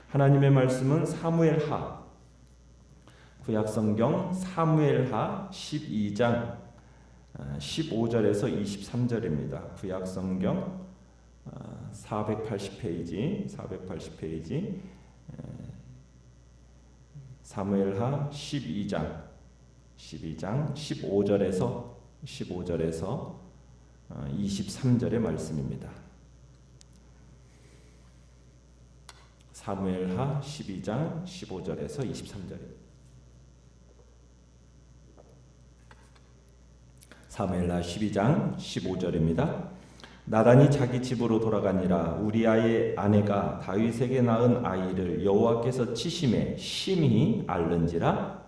하나님의 말씀은 사무엘하, 구약성경 사무엘하 12장 15절에서 23절입니다. 구약성경 480페이지 사무엘하 12장 15절에서 23절의 말씀입니다. 사무엘하 12장 15절에서 23절입니다. 사무엘하 12장 15절입니다. 나단이 자기 집으로 돌아가니라. 우리아의 아내가 다윗에게 낳은 아이를 여호와께서 치심에 심히 앓는지라.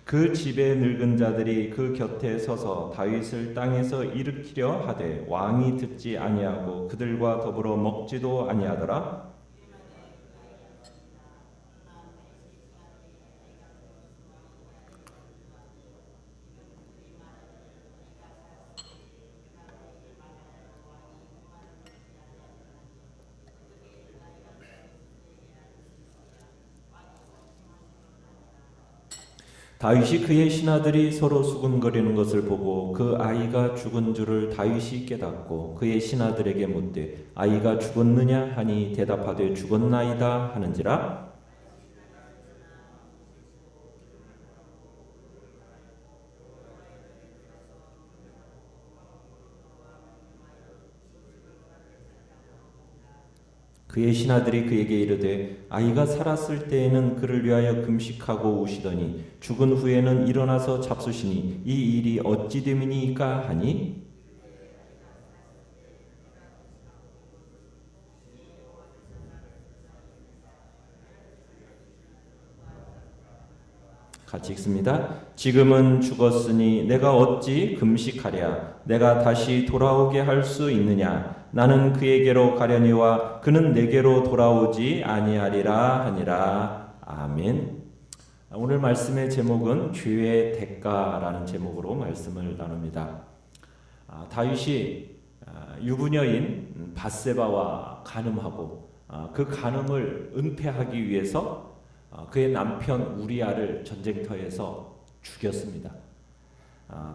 그 집의 늙은 자들이 그 곁에 서서 다윗을 땅에서 일으키려 하되 왕이 듣지 아니하고 그들과 더불어 먹지도 아니하더라. 다윗이 그의 신하들이 서로 수군거리는 것을 보고 그 아이가 죽은 줄을 다윗이 깨닫고 그의 신하들에게 묻되 아이가 죽었느냐 하니 대답하되 죽었나이다 하는지라. 그의 신하들이 그에게 이르되 아이가 살았을 때에는 그를 위하여 금식하고 우시더니 죽은 후에는 일어나서 잡수시니 이 일이 어찌 됨이니까 하니. 같이 읽습니다. 지금은 죽었으니 내가 어찌 금식하랴. 내가 다시 돌아오게 할 수 있느냐. 나는 그에게로 가려니와 그는 내게로 돌아오지 아니하리라 하니라. 아멘. 오늘 말씀의 제목은 죄의 대가라는 제목으로 말씀을 나눕니다. 다윗이 유부녀인 밧세바와 간음하고 그 간음을 은폐하기 위해서 그의 남편 우리아를 전쟁터에서 죽였습니다.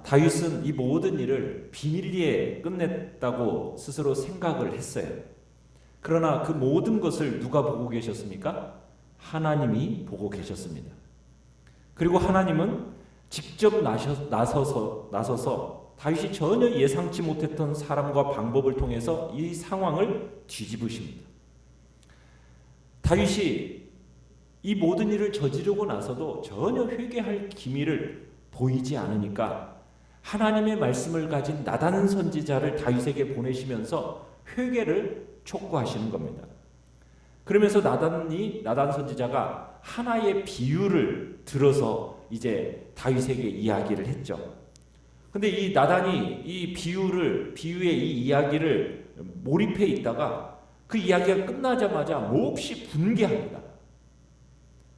다윗은 이 모든 일을 비밀리에 끝냈다고 스스로 생각을 했어요. 그러나 그 모든 것을 누가 보고 계셨습니까? 하나님이 보고 계셨습니다. 그리고 하나님은 직접 나서서 다윗이 전혀 예상치 못했던 사람과 방법을 통해서 이 상황을 뒤집으십니다. 다윗이 이 모든 일을 저지르고 나서도 전혀 회개할 기미를 보이지 않으니까 하나님의 말씀을 가진 나단 선지자를 다윗에게 보내시면서 회개를 촉구하시는 겁니다. 그러면서 나단 선지자가 하나의 비유를 들어서 이제 다윗에게 이야기를 했죠. 근데 이 나단이 이 비유의 이 이야기를 몰입해 있다가 그 이야기가 끝나자마자 몹시 분개합니다.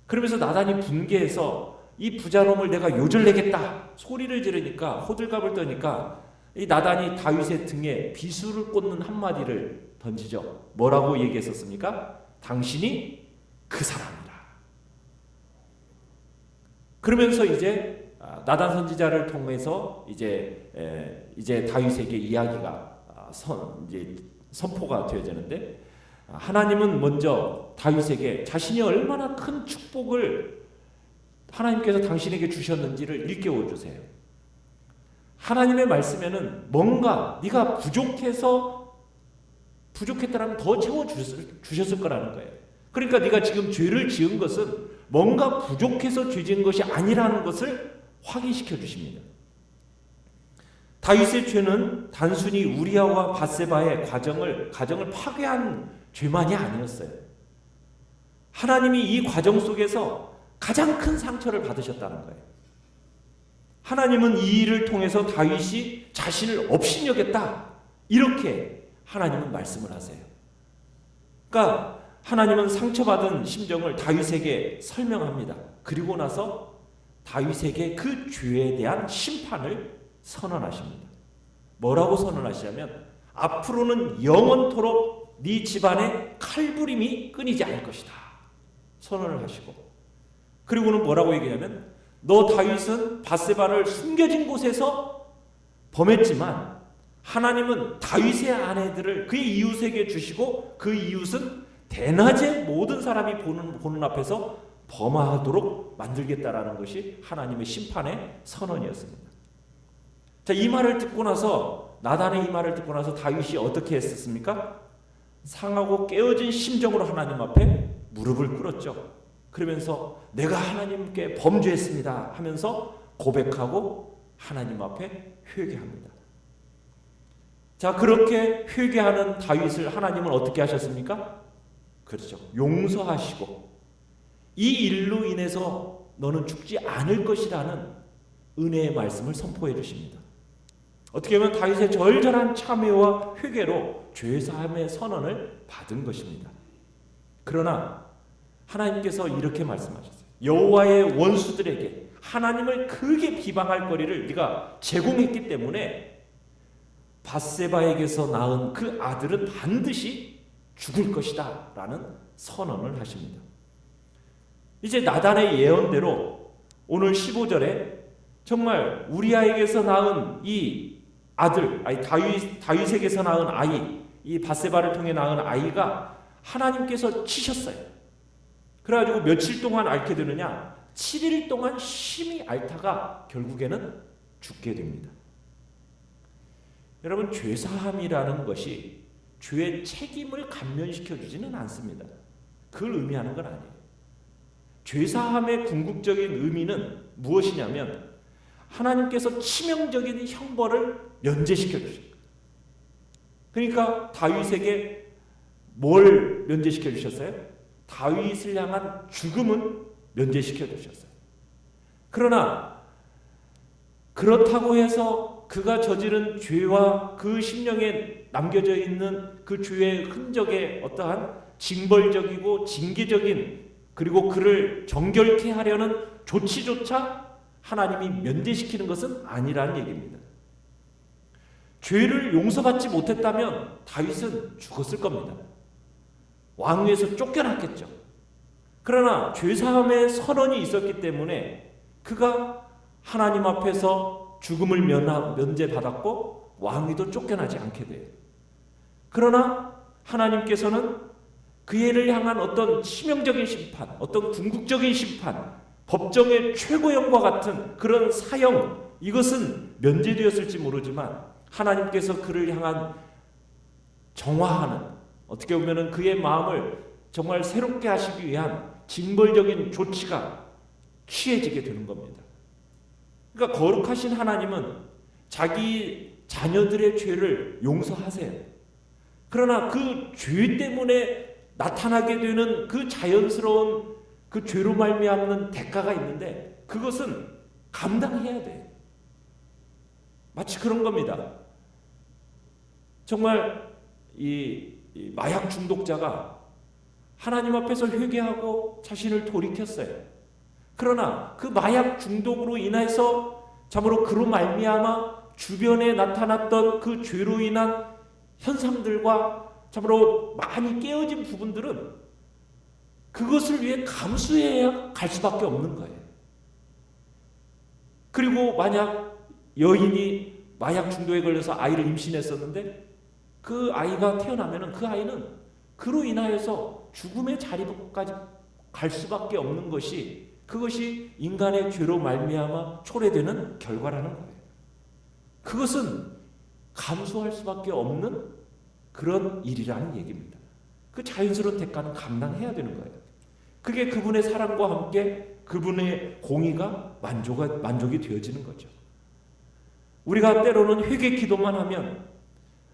그러면서 나단이 분개해서 이 부자놈을 내가 요절내겠다 소리를 지르니까 호들갑을 떠니까 이 나단이 다윗의 등에 비수를 꽂는 한마디를 던지죠. 뭐라고 얘기했었습니까? 당신이 그 사람이다. 그러면서 이제 나단 선지자를 통해서 이제 다윗에게 이야기가 선포가 되어지는데, 하나님은 먼저 다윗에게 자신이 얼마나 큰 축복을 하나님께서 당신에게 주셨는지를 일깨워 주세요. 하나님의 말씀에는 뭔가 네가 부족했다면 더 채워 주셨을 거라는 거예요. 그러니까 네가 지금 죄를 지은 것은 뭔가 부족해서 죄 지은 것이 아니라는 것을 확인시켜 주십니다. 다윗의 죄는 단순히 우리아와 밧세바의 가정을 파괴한 죄만이 아니었어요. 하나님이 이 과정 속에서 가장 큰 상처를 받으셨다는 거예요. 하나님은 이 일을 통해서 다윗이 자신을 업신여겼다, 이렇게 하나님은 말씀을 하세요. 그러니까 하나님은 상처받은 심정을 다윗에게 설명합니다. 그리고 나서 다윗에게 그 죄에 대한 심판을 선언하십니다. 뭐라고 선언하시냐면 앞으로는 영원토록 네 집안에 칼부림이 끊이지 않을 것이다 선언을 하시고, 그리고는 뭐라고 얘기하냐면 너 다윗은 밧세바를 숨겨진 곳에서 범했지만 하나님은 다윗의 아내들을 그의 이웃에게 주시고 그 이웃은 대낮에 모든 사람이 보는 앞에서 범하도록 만들겠다라는 것이 하나님의 심판의 선언이었습니다. 자, 이 말을 듣고 나서, 나단의 이 말을 듣고 나서 다윗이 어떻게 했었습니까? 상하고 깨어진 심정으로 하나님 앞에 무릎을 꿇었죠. 그러면서 내가 하나님께 범죄했습니다 하면서 고백하고 하나님 앞에 회개합니다. 자, 그렇게 회개하는 다윗을 하나님은 어떻게 하셨습니까? 그렇죠. 용서하시고 이 일로 인해서 너는 죽지 않을 것이라는 은혜의 말씀을 선포해 주십니다. 어떻게 보면 다윗의 절절한 참회와 회개로 죄사함의 선언을 받은 것입니다. 그러나 하나님께서 이렇게 말씀하셨어요. 여호와의 원수들에게 하나님을 크게 비방할 거리를 네가 제공했기 때문에 밧세바에게서 낳은 그 아들은 반드시 죽을 것이다 라는 선언을 하십니다. 이제 나단의 예언대로 오늘 15절에 정말 우리아에게서 낳은 이 아들, 다윗에게서 낳은 아이, 이 밧세바를 통해 낳은 아이가 하나님께서 치셨어요. 그래가지고 며칠 동안 앓게 되느냐? 7일 동안 심히 앓다가 결국에는 죽게 됩니다. 여러분, 죄사함이라는 것이 죄의 책임을 감면시켜 주지는 않습니다. 그걸 의미하는 건 아니에요. 죄사함의 궁극적인 의미는 무엇이냐면 하나님께서 치명적인 형벌을 면제시켜 주십니다. 그러니까 다윗에게 뭘 면제시켜 주셨어요? 다윗을 향한 죽음은 면제시켜 주셨어요. 그러나 그렇다고 해서 그가 저지른 죄와 그 심령에 남겨져 있는 그 죄의 흔적에 어떠한 징벌적이고 징계적인, 그리고 그를 정결케 하려는 조치조차 하나님이 면제시키는 것은 아니라는 얘기입니다. 죄를 용서받지 못했다면 다윗은 죽었을 겁니다. 왕위에서 쫓겨났겠죠. 그러나 죄사함의 선언이 있었기 때문에 그가 하나님 앞에서 죽음을 면제받았고 왕위도 쫓겨나지 않게 돼요. 그러나 하나님께서는 그애를 향한 어떤 치명적인 심판, 어떤 궁극적인 심판, 법정의 최고형과 같은 그런 사형, 이것은 면제되었을지 모르지만 하나님께서 그를 향한 정화하는, 어떻게 보면 그의 마음을 정말 새롭게 하시기 위한 징벌적인 조치가 취해지게 되는 겁니다. 그러니까 거룩하신 하나님은 자기 자녀들의 죄를 용서하세요. 그러나 그 죄 때문에 나타나게 되는 그 자연스러운 그 죄로 말미암는 대가가 있는데 그것은 감당해야 돼요. 마치 그런 겁니다. 정말 이 마약 중독자가 하나님 앞에서 회개하고 자신을 돌이켰어요. 그러나 그 마약 중독으로 인해서 참으로 그로 말미암아 주변에 나타났던 그 죄로 인한 현상들과 참으로 많이 깨어진 부분들은 그것을 위해 감수해야 갈 수밖에 없는 거예요. 그리고 만약 여인이 마약 중독에 걸려서 아이를 임신했었는데 그 아이가 태어나면 그 아이는 그로 인하여서 죽음의 자리까지 갈 수밖에 없는 것이, 그것이 인간의 죄로 말미암아 초래되는 결과라는 거예요. 그것은 감수할 수밖에 없는 그런 일이라는 얘기입니다. 그 자연스러운 대가는 감당해야 되는 거예요. 그게 그분의 사랑과 함께 그분의 공의가 만족이 되어지는 거죠. 우리가 때로는 회개 기도만 하면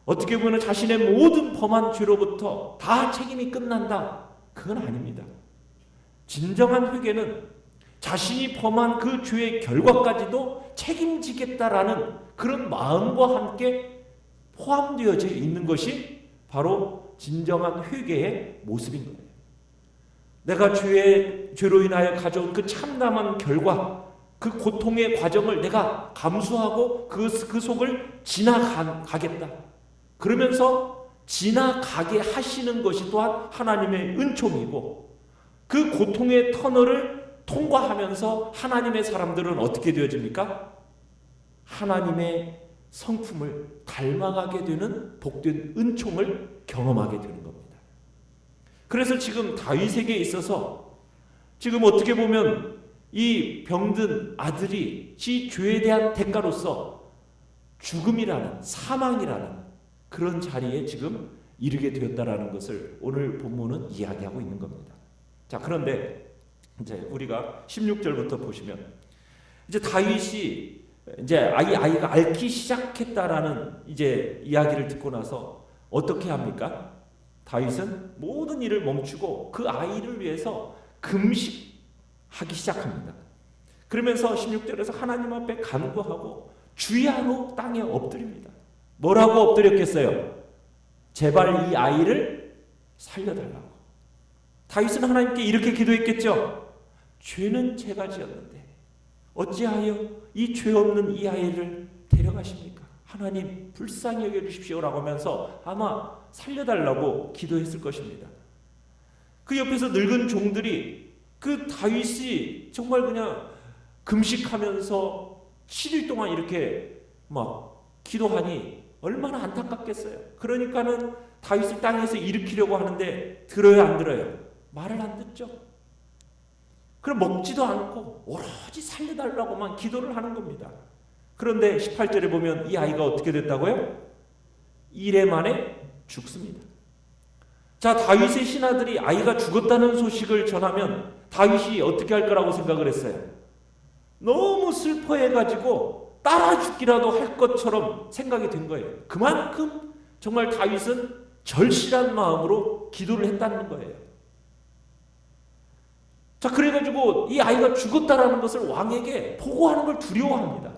어떻게 보면 자신의 모든 범한 죄로부터 다 책임이 끝난다. 그건 아닙니다. 진정한 회개는 자신이 범한 그 죄의 결과까지도 책임지겠다라는 그런 마음과 함께 포함되어져 있는 것이 바로 진정한 회개의 모습인 거예요. 내가 죄로 인하여 가져온 그 참담한 결과, 그 고통의 과정을 내가 감수하고 그 속을 지나가겠다. 그러면서 지나가게 하시는 것이 또한 하나님의 은총이고, 그 고통의 터널을 통과하면서 하나님의 사람들은 어떻게 되어집니까? 하나님의 성품을 닮아가게 되는 복된 은총을 경험하게 되는 겁니다. 그래서 지금 다윗에게 있어서 지금 어떻게 보면 이 병든 아들이 이 죄에 대한 대가로서 죽음이라는, 사망이라는 그런 자리에 지금 이르게 되었다라는 것을 오늘 본문은 이야기하고 있는 겁니다. 자, 그런데 이제 우리가 16절부터 보시면 이제 다윗이 이제 아이가 앓기 시작했다라는 이제 이야기를 듣고 나서 어떻게 합니까? 다윗은 모든 일을 멈추고 그 아이를 위해서 금식하기 시작합니다. 그러면서 16절에서 하나님 앞에 간구하고 주야로 땅에 엎드립니다. 뭐라고 엎드렸겠어요? 제발 이 아이를 살려달라고. 다윗은 하나님께 이렇게 기도했겠죠. 죄는 제가 지었는데 어찌하여 이 죄 없는 이 아이를 데려가십니까? 하나님 불쌍히 여겨주십시오라고 하면서 아마 살려달라고 기도했을 것입니다. 그 옆에서 늙은 종들이 그 다윗이 정말 그냥 금식하면서 7일 동안 이렇게 막 기도하니 얼마나 안타깝겠어요. 그러니까는 다윗을 땅에서 일으키려고 하는데 들어요, 안 들어요? 말을 안 듣죠. 그럼 먹지도 않고 오로지 살려달라고만 기도를 하는 겁니다. 그런데 18절에 보면 이 아이가 어떻게 됐다고요? 1회 만에 죽습니다. 자, 다윗의 신하들이 아이가 죽었다는 소식을 전하면 다윗이 어떻게 할 거라고 생각을 했어요? 너무 슬퍼해가지고 따라 죽기라도 할 것처럼 생각이 된 거예요. 그만큼 정말 다윗은 절실한 마음으로 기도를 했다는 거예요. 자, 그래가지고 이 아이가 죽었다라는 것을 왕에게 보고하는 걸 두려워합니다.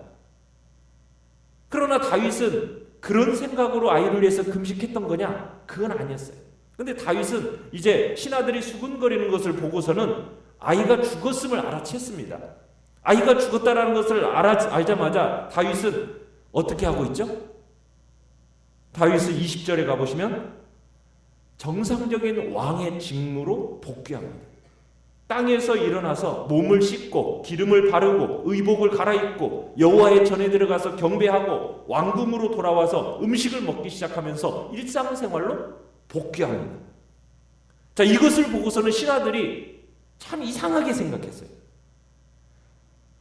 그러나 다윗은 그런 생각으로 아이를 위해서 금식했던 거냐? 그건 아니었어요. 근데 다윗은 이제 신하들이 수군거리는 것을 보고서는 아이가 죽었음을 알아챘습니다. 아이가 죽었다라는 것을 알자마자 다윗은 어떻게 하고 있죠? 다윗은 20절에 가보시면 정상적인 왕의 직무로 복귀합니다. 땅에서 일어나서 몸을 씻고 기름을 바르고 의복을 갈아입고 여호와의 전에 들어가서 경배하고 왕궁으로 돌아와서 음식을 먹기 시작하면서 일상생활로 복귀합니다. 자, 이것을 보고서는 신하들이 참 이상하게 생각했어요.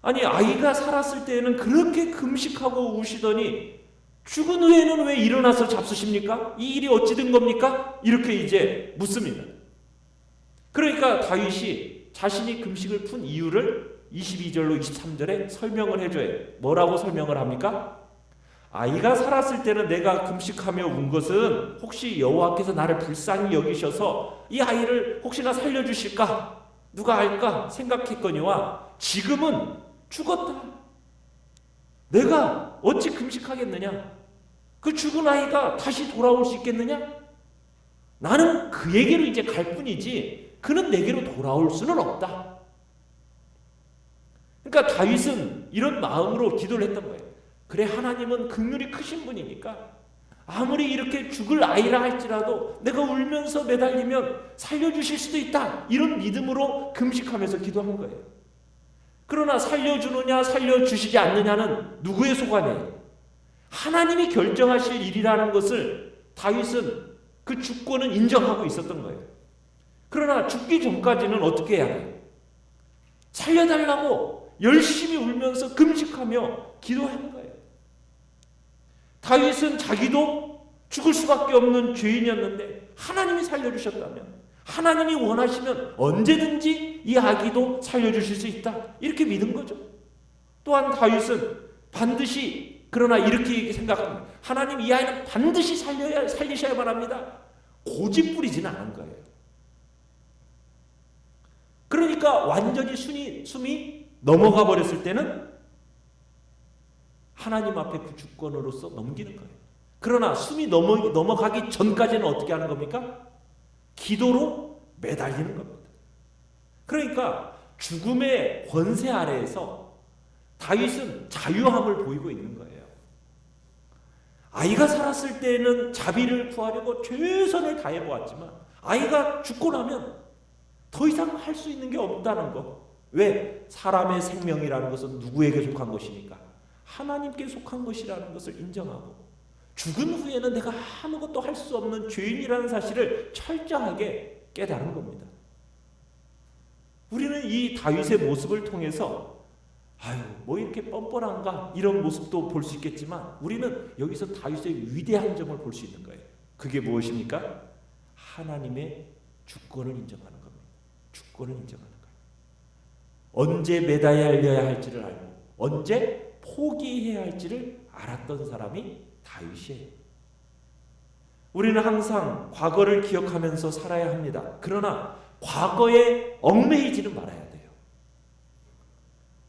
아니, 아이가 살았을 때에는 그렇게 금식하고 우시더니 죽은 후에는 왜 일어나서 잡수십니까? 이 일이 어찌 된 겁니까? 이렇게 이제 묻습니다. 그러니까 다윗이 자신이 금식을 푼 이유를 22절로 23절에 설명을 해줘요. 뭐라고 설명을 합니까? 아이가 살았을 때는 내가 금식하며 운 것은 혹시 여호와께서 나를 불쌍히 여기셔서 이 아이를 혹시나 살려주실까? 누가 알까? 생각했거니와 지금은 죽었다. 내가 어찌 금식하겠느냐? 그 죽은 아이가 다시 돌아올 수 있겠느냐? 나는 그에게로 이제 갈 뿐이지 그는 내게로 돌아올 수는 없다. 그러니까 다윗은 이런 마음으로 기도를 했던 거예요. 그래, 하나님은 긍휼이 크신 분이니까 아무리 이렇게 죽을 아이라 할지라도 내가 울면서 매달리면 살려주실 수도 있다. 이런 믿음으로 금식하면서 기도한 거예요. 그러나 살려주느냐 살려주시지 않느냐는 누구의 소관이에요? 하나님이 결정하실 일이라는 것을 다윗은 그 주권은 인정하고 있었던 거예요. 그러나 죽기 전까지는 어떻게 해야 돼요? 살려달라고 열심히 울면서 금식하며 기도하는 거예요. 다윗은 자기도 죽을 수밖에 없는 죄인이었는데 하나님이 살려주셨다면, 하나님이 원하시면 언제든지 이 아기도 살려주실 수 있다, 이렇게 믿은 거죠. 또한 다윗은 반드시, 그러나 이렇게 생각합니다. 하나님, 이 아이는 반드시 살리셔야만 합니다. 고집 부리지는 않은 거예요. 그러니까 완전히 숨이 넘어가 버렸을 때는 하나님 앞에 그 주권으로서 넘기는 거예요. 그러나 숨이 넘어가기 전까지는 어떻게 하는 겁니까? 기도로 매달리는 겁니다. 그러니까 죽음의 권세 아래에서 다윗은 자유함을 보이고 있는 거예요. 아이가 살았을 때는 자비를 구하려고 최선을 다해 보았지만 아이가 죽고 나면 더 이상 할 수 있는 게 없다는 거. 왜? 사람의 생명이라는 것은 누구에게 속한 것이니까? 하나님께 속한 것이라는 것을 인정하고 죽은 후에는 내가 아무것도 할 수 없는 죄인이라는 사실을 철저하게 깨달은 겁니다. 우리는 이 다윗의 모습을 통해서 뭐 이렇게 뻔뻔한가 이런 모습도 볼 수 있겠지만 우리는 여기서 다윗의 위대한 점을 볼 수 있는 거예요. 그게 무엇입니까? 하나님의 주권을 인정하는 겁니다. 주권을 인정하는 거예요. 언제 매달려야 할지를 알고 언제 포기해야 할지를 알았던 사람이 다윗이에요. 우리는 항상 과거를 기억하면서 살아야 합니다. 그러나 과거에 얽매이지는 말아야 돼요.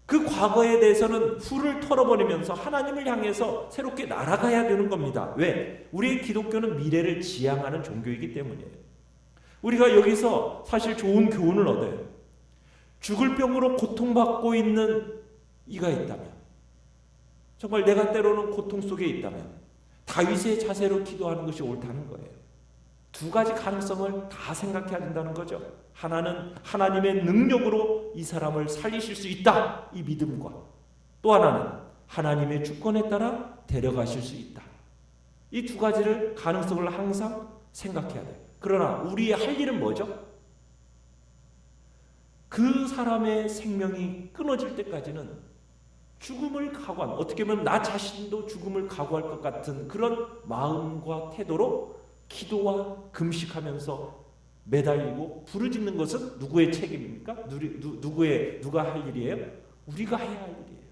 그 과거에 대해서는 풀을 털어버리면서 하나님을 향해서 새롭게 날아가야 되는 겁니다. 왜? 우리의 기독교는 미래를 지향하는 종교이기 때문이에요. 우리가 여기서 사실 좋은 교훈을 얻어요. 죽을 병으로 고통받고 있는 이가 있다면, 정말 내가 때로는 고통 속에 있다면 다윗의 자세로 기도하는 것이 옳다는 거예요. 두 가지 가능성을 다 생각해야 된다는 거죠. 하나는 하나님의 능력으로 이 사람을 살리실 수 있다, 이 믿음과, 또 하나는 하나님의 주권에 따라 데려가실 수 있다. 이 두 가지를 가능성을 항상 생각해야 돼요. 그러나 우리의 할 일은 뭐죠? 그 사람의 생명이 끊어질 때까지는 죽음을 각오한, 어떻게 보면 나 자신도 죽음을 각오할 것 같은 그런 마음과 태도로 기도와 금식하면서 매달리고 부르짖는 것은 누구의 책임입니까? 누가 할 일이에요? 우리가 해야 할 일이에요.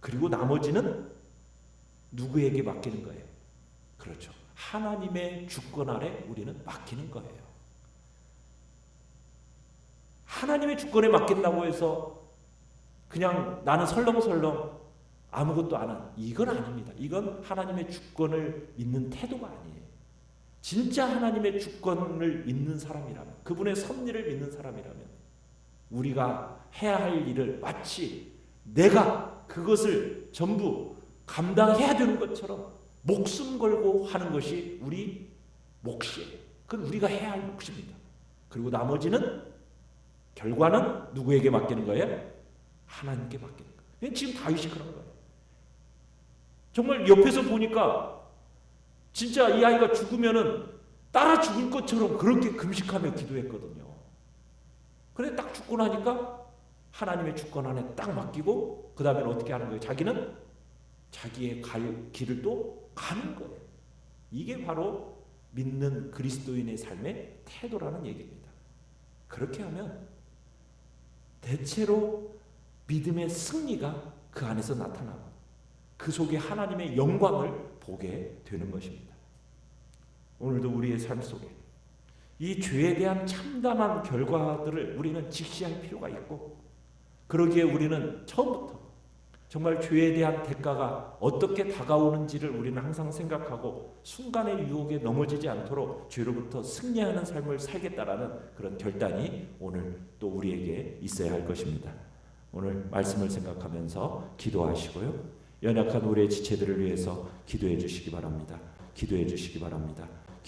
그리고 나머지는 누구에게 맡기는 거예요? 그렇죠. 하나님의 주권 아래 우리는 맡기는 거예요. 하나님의 주권에 맡긴다고 해서 그냥 나는 설렁설렁 아무것도 안 하는, 이건 아닙니다. 이건 하나님의 주권을 믿는 태도가 아니에요. 진짜 하나님의 주권을 믿는 사람이라면, 그분의 섭리를 믿는 사람이라면 우리가 해야 할 일을 마치 내가 그것을 전부 감당해야 되는 것처럼 목숨 걸고 하는 것이 우리 몫이에요. 그건 우리가 해야 할 몫입니다. 그리고 나머지는, 결과는 누구에게 맡기는 거예요? 하나님께 맡기는 거예요. 지금 다윗이 그런 거예요. 정말 옆에서 보니까 진짜 이 아이가 죽으면은 따라 죽을 것처럼 그렇게 금식하며 기도했거든요. 그런데 딱 죽고 나니까 하나님의 주권 안에 딱 맡기고 그 다음에 어떻게 하는 거예요? 자기는 자기의 갈 길을 또 가는 거예요. 이게 바로 믿는 그리스도인의 삶의 태도라는 얘기입니다. 그렇게 하면 대체로 믿음의 승리가 그 안에서 나타나고 그 속에 하나님의 영광을 보게 되는 것입니다. 오늘도 우리의 삶 속에 이 죄에 대한 참담한 결과들을 우리는 직시할 필요가 있고, 그러기에 우리는 처음부터 정말 죄에 대한 대가가 어떻게 다가오는지를 우리는 항상 생각하고 순간의 유혹에 넘어지지 않도록 죄로부터 승리하는 삶을 살겠다라는 그런 결단이 오늘 또 우리에게 있어야 할 것입니다. 오늘 말씀을 생각하면서 기도하시고요. 연약한 우리의 지체들을 위해서 기도해 주시기 바랍니다. 기도해 주시기 바랍니다.